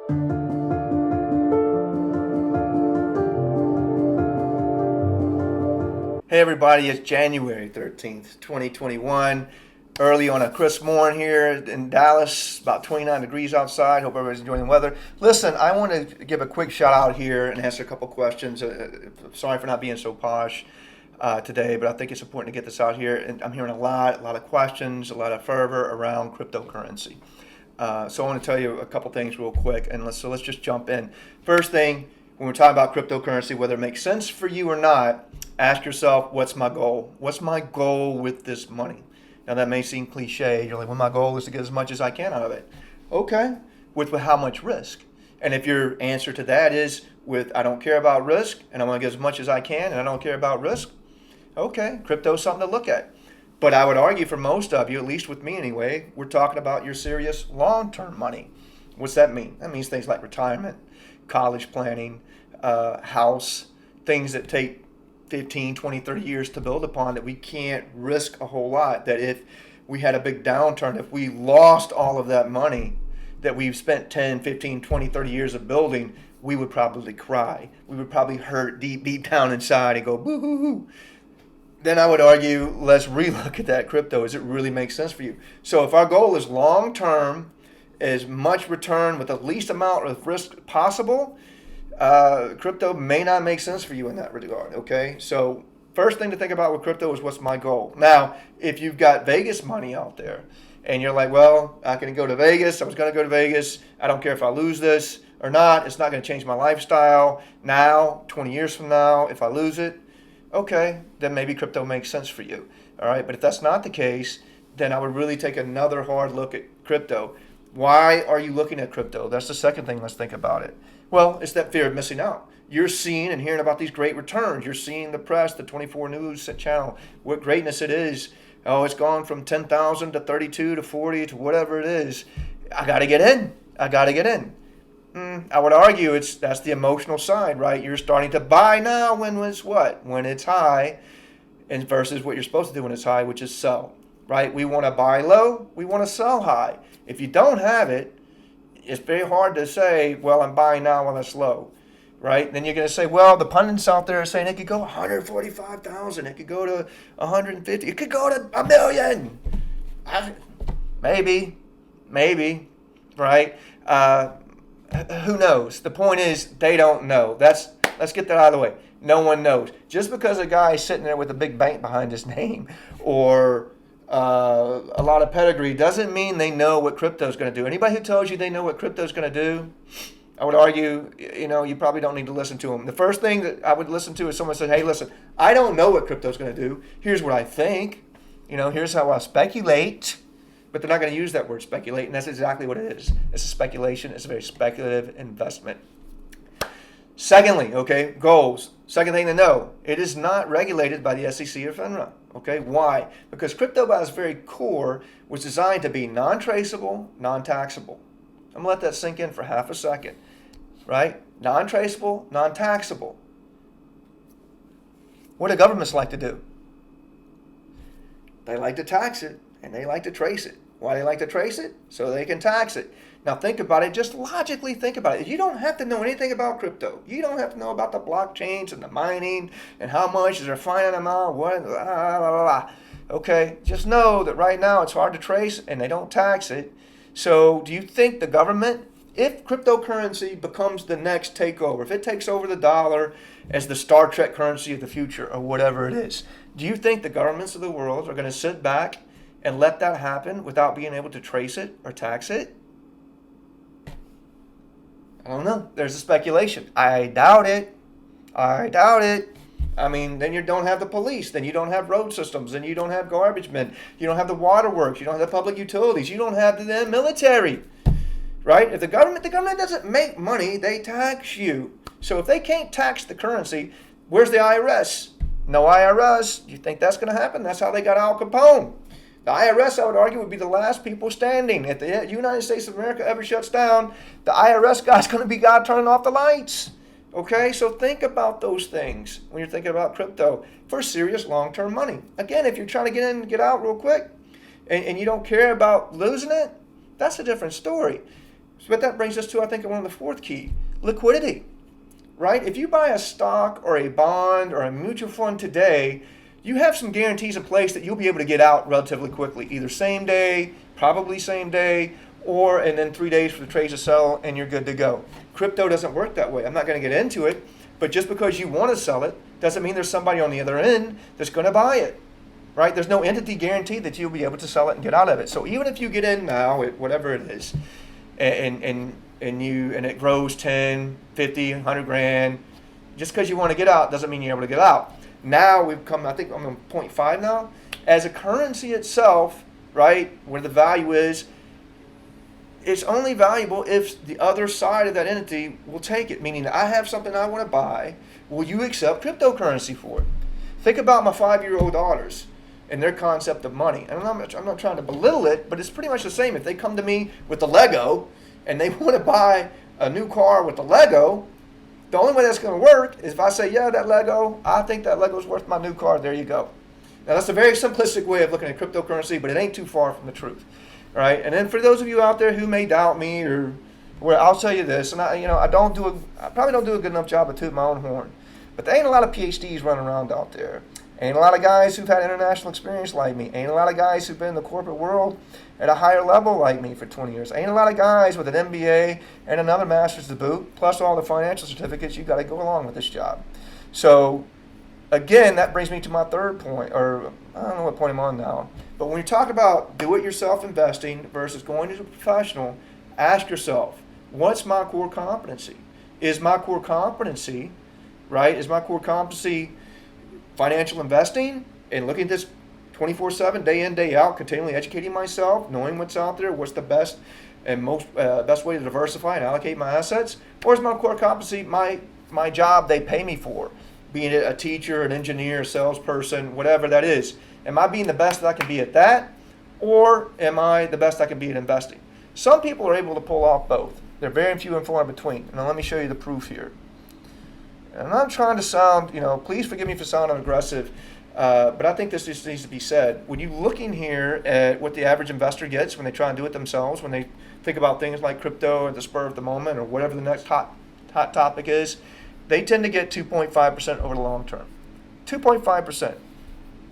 Hey everybody, it's January 13th, 2021. Early on a crisp morning here in Dallas, about 29 degrees outside. Hope everybody's enjoying the weather. Listen, I want to give a quick shout out here and answer a couple questions. Sorry for not being so posh today, but I think it's important to get this out here. And I'm hearing a lot of questions, a lot of fervor around cryptocurrency. So I want to tell you a couple things real quick, and let's just jump in. First thing, when we're talking about cryptocurrency, whether it makes sense for you or not, ask yourself, what's my goal? What's my goal with this money? Now that may seem cliche. You're like, well, my goal is to get as much as I can out of it. Okay, with how much risk? And if your answer to that is with, I don't care about risk, and I want to get as much as I can, and I don't care about risk, okay, crypto's something to look at. But I would argue for most of you, at least with me anyway, we're talking about your serious long-term money. What's that mean? That means things like retirement, college planning, house, things that take 15, 20, 30 years to build upon, that we can't risk a whole lot. That if we had a big downturn, if we lost all of that money that we've spent 10, 15, 20, 30 years of building, we would probably cry. We would probably hurt deep down inside and go, boo hoo hoo. Then I would argue, let's relook at that crypto. Does it really make sense for you? So if our goal is long term, as much return with the least amount of risk possible, crypto may not make sense for you in that regard. Okay, so first thing to think about with crypto is, what's my goal? Now, if you've got Vegas money out there and you're like, well, I can go to Vegas, I was going to go to Vegas, I don't care if I lose this or not, it's not going to change my lifestyle now, 20 years from now, if I lose it, okay, then maybe crypto makes sense for you. All right, but if that's not the case, then I would really take another hard look at crypto. Why are you looking at crypto? That's the second thing. Let's think about it. Well, it's that fear of missing out. You're seeing and hearing about these great returns. You're seeing the press, the 24 News channel, what greatness it is. Oh, it's gone from 10,000 to 32 to 40 to whatever it is. I got to get in. I got to get in. I would argue that's the emotional side, right? You're starting to buy now when it's what? When it's high, and versus what you're supposed to do when it's high, which is sell, right? We want to buy low. We want to sell high. If you don't have it, it's very hard to say, well, I'm buying now when it's low, right? Then you're going to say, well, the pundits out there are saying it could go 145,000, it could go to 150, it could go to a million. Maybe, right? Who knows? The point is, they don't know. Let's get that out of the way. No one knows. Just because a guy is sitting there with a big bank behind his name or a lot of pedigree doesn't mean they know what crypto is going to do. Anybody who tells you they know what crypto is going to do, I would argue, you probably don't need to listen to them. The first thing that I would listen to is someone says, hey, listen, I don't know what crypto is going to do. Here's what I think. Here's how I speculate. But they're not going to use that word speculate, and that's exactly what it is. It's a speculation. It's a very speculative investment. Secondly, okay, goals. Second thing to know, it is not regulated by the SEC or FINRA. Okay, why? Because crypto by its very core was designed to be non-traceable, non-taxable. I'm going to let that sink in for half a second, right? Non-traceable, non-taxable. What do governments like to do? They like to tax it, and they like to trace it. Why do they like to trace it? So they can tax it. Now think about it, just logically think about it. You don't have to know anything about crypto. You don't have to know about the blockchains and the mining and how much is there finite amount, what, blah, blah, blah. Okay, just know that right now it's hard to trace and they don't tax it. So do you think the government, if cryptocurrency becomes the next takeover, if it takes over the dollar as the Star Trek currency of the future or whatever it is, do you think the governments of the world are going to sit back and let that happen without being able to trace it or tax it? I don't know. There's a speculation. I doubt it. I mean, then you don't have the police. Then you don't have road systems. Then you don't have garbage men. You don't have the waterworks. You don't have the public utilities. You don't have the military, right? If the government doesn't make money, they tax you. So if they can't tax the currency, where's the IRS? No IRS. You think that's going to happen? That's how they got Al Capone. The IRS, I would argue, would be the last people standing. If the United States of America ever shuts down, the IRS guy's going to be God turning off the lights. Okay, so think about those things when you're thinking about crypto for serious long-term money. Again, if you're trying to get in and get out real quick and you don't care about losing it, that's a different story. But that brings us to, I think, one of the fourth key, liquidity, right? If you buy a stock or a bond or a mutual fund today, you have some guarantees in place that you'll be able to get out relatively quickly, either same day, probably same day, or and then 3 days for the trades to settle and you're good to go. Crypto doesn't work that way. I'm not going to get into it, but just because you want to sell it doesn't mean there's somebody on the other end that's going to buy it, right? There's no entity guarantee that you'll be able to sell it and get out of it. So even if you get in now at whatever it is, and it grows 10, 50, 100 grand, just because you want to get out doesn't mean you're able to get out. Now we've come, I think I'm on 0.5 now. As a currency itself, right, where the value is, it's only valuable if the other side of that entity will take it, meaning I have something I want to buy. Will you accept cryptocurrency for it? Think about my 5-year-old daughters and their concept of money. And I'm not trying to belittle it, but it's pretty much the same. If they come to me with the Lego and they want to buy a new car with the Lego, the only way that's going to work is if I say, yeah, that Lego, I think that Lego's worth my new car. There you go. Now, that's a very simplistic way of looking at cryptocurrency, but it ain't too far from the truth. All right? And then for those of you out there who may doubt me, or well, I'll tell you this, and I probably don't do a good enough job of tooting my own horn, but there ain't a lot of PhDs running around out there. Ain't a lot of guys who've had international experience like me. Ain't a lot of guys who've been in the corporate world at a higher level like me for 20 years. Ain't a lot of guys with an MBA and another master's to boot, plus all the financial certificates you've got to go along with this job. So, again, that brings me to my third point, or I don't know what point I'm on now. But when you talk about do-it-yourself investing versus going to a professional, ask yourself, what's my core competency? Is my core competency, right, financial investing and looking at this 24/7, day in, day out, continually educating myself, knowing what's out there, what's the best and most best way to diversify and allocate my assets? Or is my core competency my job they pay me for, being a teacher, an engineer, a salesperson, whatever that is? Am I being the best that I can be at that, or am I the best I can be at investing? Some people are able to pull off both. They're very few and far in between. Now let me show you the proof here. And I'm not trying to sound, please forgive me for sounding aggressive, but I think this just needs to be said. When you're looking here at what the average investor gets when they try and do it themselves, when they think about things like crypto at the spur of the moment or whatever the next hot topic is, they tend to get 2.5% over the long term. 2.5%.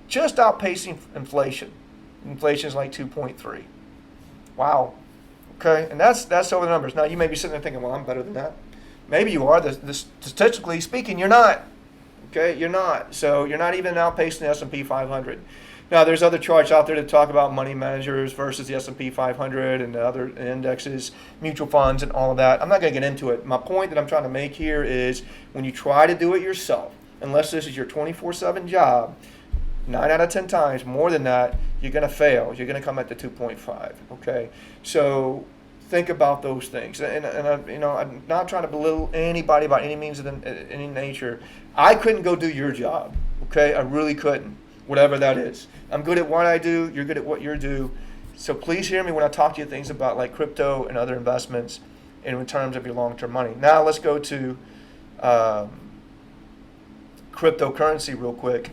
Just outpacing inflation. Inflation is like 2.3. Wow. Okay, and that's over the numbers. Now you may be sitting there thinking, well, I'm better than that. Maybe you are. Statistically speaking, you're not. Okay, you're not. So you're not even outpacing the S&P 500. Now, there's other charts out there that talk about money managers versus the S&P 500 and the other indexes, mutual funds, and all of that. I'm not going to get into it. My point that I'm trying to make here is when you try to do it yourself, unless this is your 24/7 job, 9 out of 10 times, more than that, you're going to fail. You're going to come at the 2.5. Okay, so think about those things. And I'm not trying to belittle anybody by any means of any nature. I couldn't go do your job. Okay, I really couldn't. Whatever that is. I'm good at what I do. You're good at what you do. So please hear me when I talk to you things about like crypto and other investments in terms of your long-term money. Now let's go to cryptocurrency real quick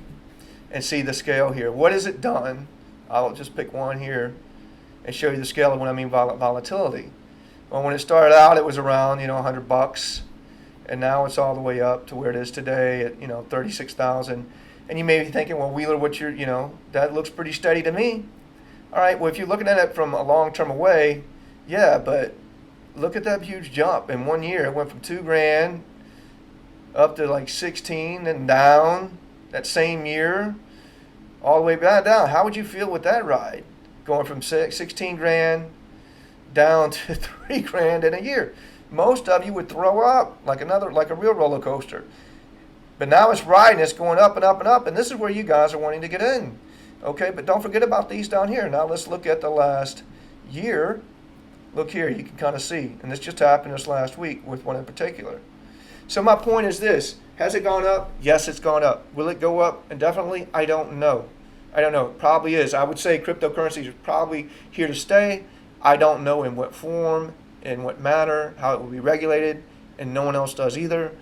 and see the scale here. What has it done? I'll just pick one here and show you the scale of when I mean volatility. Well, when it started out, it was around $100, and now it's all the way up to where it is today at 36,000. And you may be thinking, well, Wheeler, that looks pretty steady to me. All right, well, if you're looking at it from a long term away, yeah, but look at that huge jump in 1 year. It went from $2,000 up to like 16 and down that same year, all the way back down. How would you feel with that ride? Going from 16 grand down to 3 grand in a year. Most of you would throw up like a real roller coaster. But now it's riding, it's going up and up and up, and this is where you guys are wanting to get in. Okay, but don't forget about these down here. Now let's look at the last year. Look here, you can kind of see, and this just happened this last week with one in particular. So my point is this: has it gone up? Yes, it's gone up. Will it go up indefinitely? I don't know. It probably is. I would say cryptocurrencies are probably here to stay. I don't know in what form, in what manner, how it will be regulated, and no one else does either.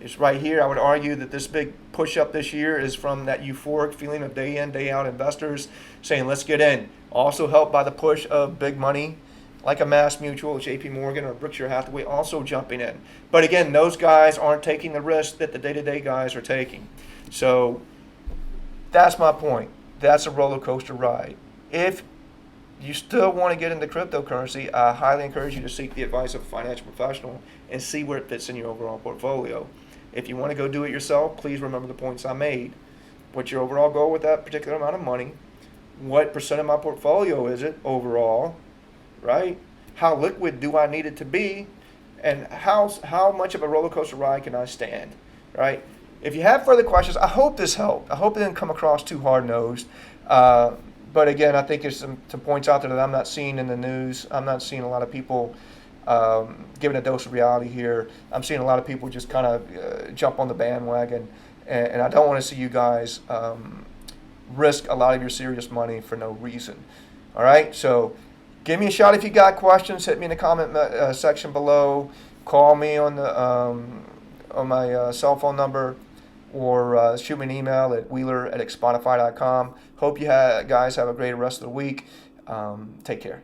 It's right here. I would argue that this big push up this year is from that euphoric feeling of day in, day out investors saying, let's get in. Also helped by the push of big money like a Mass Mutual, JP Morgan, or Berkshire Hathaway also jumping in. But again, those guys aren't taking the risk that the day-to-day guys are taking. So that's my point. That's a roller coaster ride. If you still want to get into cryptocurrency, I highly encourage you to seek the advice of a financial professional and see where it fits in your overall portfolio. If you want to go do it yourself, please remember the points I made. What's your overall goal with that particular amount of money? What percent of my portfolio is it overall, right? How liquid do I need it to be? And how much of a roller coaster ride can I stand, right? If you have further questions, I hope this helped. I hope it didn't come across too hard-nosed. But again, I think there's some points out there that I'm not seeing in the news. I'm not seeing a lot of people giving a dose of reality here. I'm seeing a lot of people just kind of jump on the bandwagon. And I don't want to see you guys risk a lot of your serious money for no reason. All right? So give me a shout if you got questions. Hit me in the comment section below. Call me on my cell phone number, or shoot me an email at wheeler@exponify.com. Hope you guys have a great rest of the week. Take care.